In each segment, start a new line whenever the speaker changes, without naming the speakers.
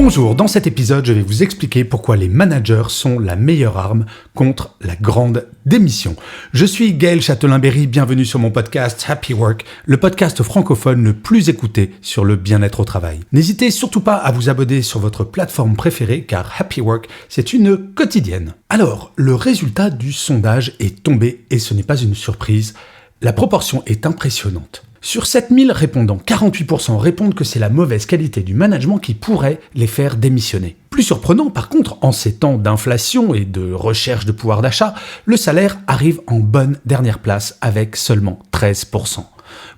Bonjour, dans cet épisode, je vais vous expliquer pourquoi les managers sont la meilleure arme contre la grande démission. Je suis Gaël Châtelain-Berry, bienvenue sur mon podcast Happy Work, le podcast francophone le plus écouté sur le bien-être au travail. N'hésitez surtout pas à vous abonner sur votre plateforme préférée car Happy Work, c'est une quotidienne. Alors, le résultat du sondage est tombé et ce n'est pas une surprise, la proportion est impressionnante. Sur 7000 répondants, 48% répondent que c'est la mauvaise qualité du management qui pourrait les faire démissionner. Plus surprenant, par contre, en ces temps d'inflation et de recherche de pouvoir d'achat, le salaire arrive en bonne dernière place avec seulement 13%.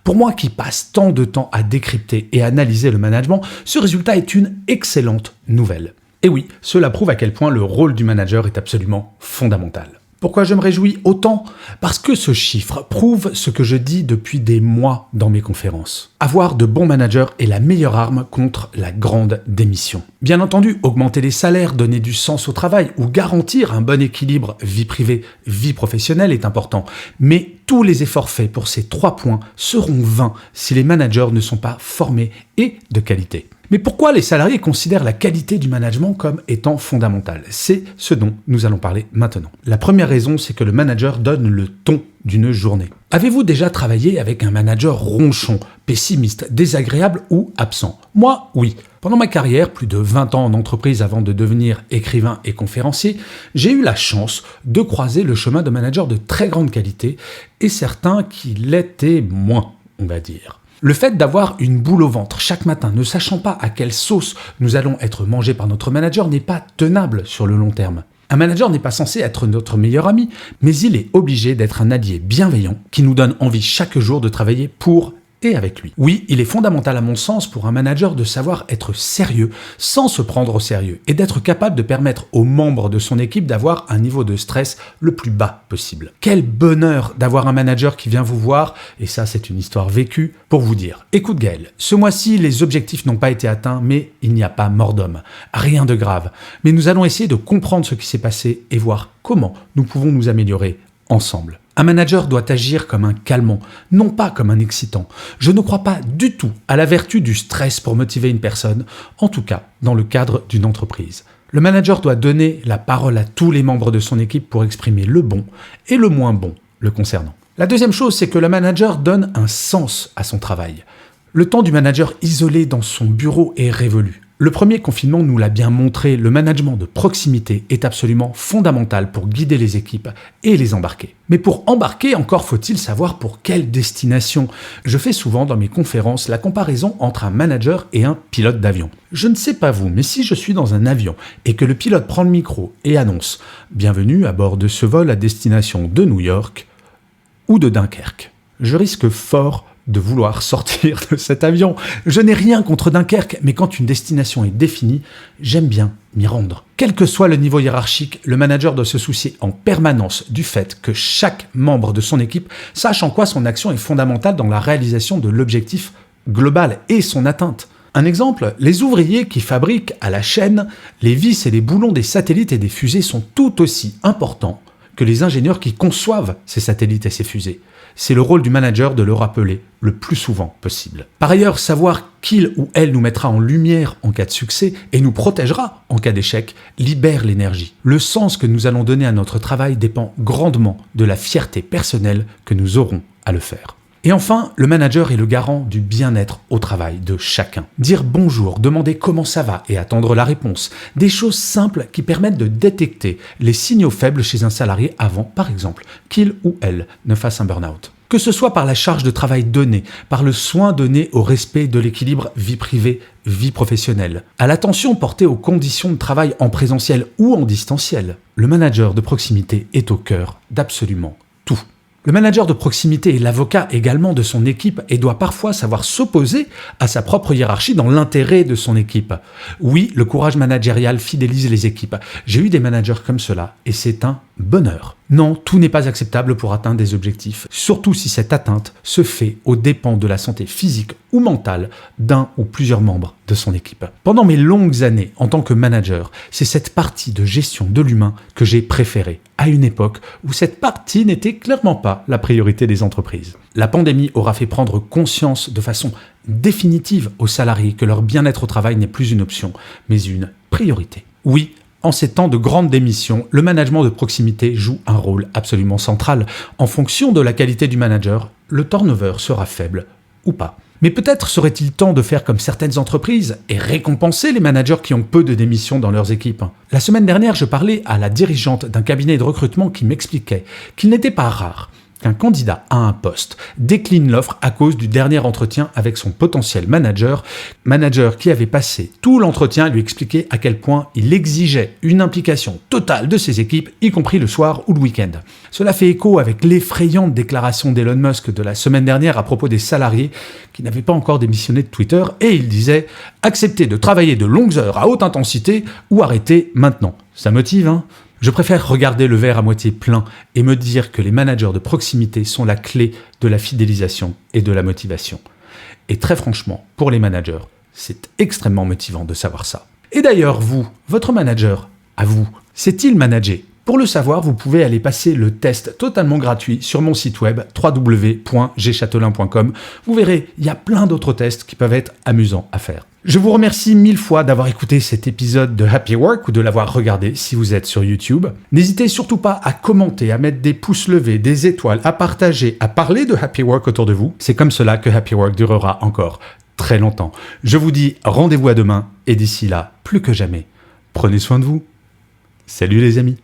Pour moi qui passe tant de temps à décrypter et analyser le management, ce résultat est une excellente nouvelle. Et oui, cela prouve à quel point le rôle du manager est absolument fondamental. Pourquoi je me réjouis autant ? Parce que ce chiffre prouve ce que je dis depuis des mois dans mes conférences. Avoir de bons managers est la meilleure arme contre la grande démission. Bien entendu, augmenter les salaires, donner du sens au travail ou garantir un bon équilibre vie privée, vie professionnelle est important. Mais tous les efforts faits pour ces 3 points seront vains si les managers ne sont pas formés et de qualité. Mais pourquoi les salariés considèrent la qualité du management comme étant fondamentale ? C'est ce dont nous allons parler maintenant. La première raison, c'est que le manager donne le ton d'une journée. Avez-vous déjà travaillé avec un manager ronchon, pessimiste, désagréable ou absent ? Moi, oui. Pendant ma carrière, plus de 20 ans en entreprise avant de devenir écrivain et conférencier, j'ai eu la chance de croiser le chemin de managers de très grande qualité et certains qui l'étaient moins, on va dire. Le fait d'avoir une boule au ventre chaque matin, ne sachant pas à quelle sauce nous allons être mangés par notre manager, n'est pas tenable sur le long terme. Un manager n'est pas censé être notre meilleur ami, mais il est obligé d'être un allié bienveillant qui nous donne envie chaque jour de travailler pour et avec lui. Oui, il est fondamental à mon sens pour un manager de savoir être sérieux sans se prendre au sérieux et d'être capable de permettre aux membres de son équipe d'avoir un niveau de stress le plus bas possible. Quel bonheur d'avoir un manager qui vient vous voir, et ça c'est une histoire vécue, pour vous dire « Écoute Gaël, ce mois-ci les objectifs n'ont pas été atteints, mais il n'y a pas mort d'homme. Rien de grave. Mais nous allons essayer de comprendre ce qui s'est passé et voir comment nous pouvons nous améliorer ensemble. » Un manager doit agir comme un calmant, non pas comme un excitant. Je ne crois pas du tout à la vertu du stress pour motiver une personne, en tout cas dans le cadre d'une entreprise. Le manager doit donner la parole à tous les membres de son équipe pour exprimer le bon et le moins bon le concernant. La deuxième chose, c'est que le manager donne un sens à son travail. Le temps du manager isolé dans son bureau est révolu. Le premier confinement nous l'a bien montré, le management de proximité est absolument fondamental pour guider les équipes et les embarquer. Mais pour embarquer, encore faut-il savoir pour quelle destination. Je fais souvent dans mes conférences la comparaison entre un manager et un pilote d'avion. Je ne sais pas vous, mais si je suis dans un avion et que le pilote prend le micro et annonce « Bienvenue à bord de ce vol à destination de New York ou de Dunkerque », je risque fort de vouloir sortir de cet avion. Je n'ai rien contre Dunkerque, mais quand une destination est définie, j'aime bien m'y rendre. Quel que soit le niveau hiérarchique, le manager doit se soucier en permanence du fait que chaque membre de son équipe sache en quoi son action est fondamentale dans la réalisation de l'objectif global et son atteinte. Un exemple, les ouvriers qui fabriquent à la chaîne les vis et les boulons des satellites et des fusées sont tout aussi importants que les ingénieurs qui conçoivent ces satellites et ces fusées. C'est le rôle du manager de le rappeler le plus souvent possible. Par ailleurs, savoir qu'il ou elle nous mettra en lumière en cas de succès et nous protégera en cas d'échec libère l'énergie. Le sens que nous allons donner à notre travail dépend grandement de la fierté personnelle que nous aurons à le faire. Et enfin, le manager est le garant du bien-être au travail de chacun. Dire bonjour, demander comment ça va et attendre la réponse. Des choses simples qui permettent de détecter les signaux faibles chez un salarié avant, par exemple, qu'il ou elle ne fasse un burn-out. Que ce soit par la charge de travail donnée, par le soin donné au respect de l'équilibre vie privée, vie professionnelle, à l'attention portée aux conditions de travail en présentiel ou en distanciel, le manager de proximité est au cœur d'absolument tout. Le manager de proximité est l'avocat également de son équipe et doit parfois savoir s'opposer à sa propre hiérarchie dans l'intérêt de son équipe. Oui, le courage managérial fidélise les équipes. J'ai eu des managers comme cela et c'est un bonheur. Non, tout n'est pas acceptable pour atteindre des objectifs, surtout si cette atteinte se fait aux dépens de la santé physique ou mentale d'un ou plusieurs membres de son équipe. Pendant mes longues années en tant que manager, c'est cette partie de gestion de l'humain que j'ai préférée, à une époque où cette partie n'était clairement pas la priorité des entreprises. La pandémie aura fait prendre conscience de façon définitive aux salariés que leur bien-être au travail n'est plus une option, mais une priorité. Oui, en ces temps de grande démission, le management de proximité joue un rôle absolument central. En fonction de la qualité du manager, le turnover sera faible ou pas. Mais peut-être serait-il temps de faire comme certaines entreprises et récompenser les managers qui ont peu de démissions dans leurs équipes. La semaine dernière, je parlais à la dirigeante d'un cabinet de recrutement qui m'expliquait qu'il n'était pas rare qu'un candidat à un poste décline l'offre à cause du dernier entretien avec son potentiel manager qui avait passé tout l'entretien à lui expliquer à quel point il exigeait une implication totale de ses équipes, y compris le soir ou le week-end. Cela fait écho avec l'effrayante déclaration d'Elon Musk de la semaine dernière à propos des salariés qui n'avaient pas encore démissionné de Twitter, et il disait « Acceptez de travailler de longues heures à haute intensité ou arrêtez maintenant ». Ça motive, hein ? Je préfère regarder le verre à moitié plein et me dire que les managers de proximité sont la clé de la fidélisation et de la motivation. Et très franchement, pour les managers, c'est extrêmement motivant de savoir ça. Et d'ailleurs, vous, votre manager, à vous, sait-il manager ? Pour le savoir, vous pouvez aller passer le test totalement gratuit sur mon site web www.gchatelain.com. Vous verrez, il y a plein d'autres tests qui peuvent être amusants à faire. Je vous remercie 1000 fois d'avoir écouté cet épisode de Happy Work ou de l'avoir regardé si vous êtes sur YouTube. N'hésitez surtout pas à commenter, à mettre des pouces levés, des étoiles, à partager, à parler de Happy Work autour de vous. C'est comme cela que Happy Work durera encore très longtemps. Je vous dis rendez-vous à demain et d'ici là, plus que jamais, prenez soin de vous. Salut les amis.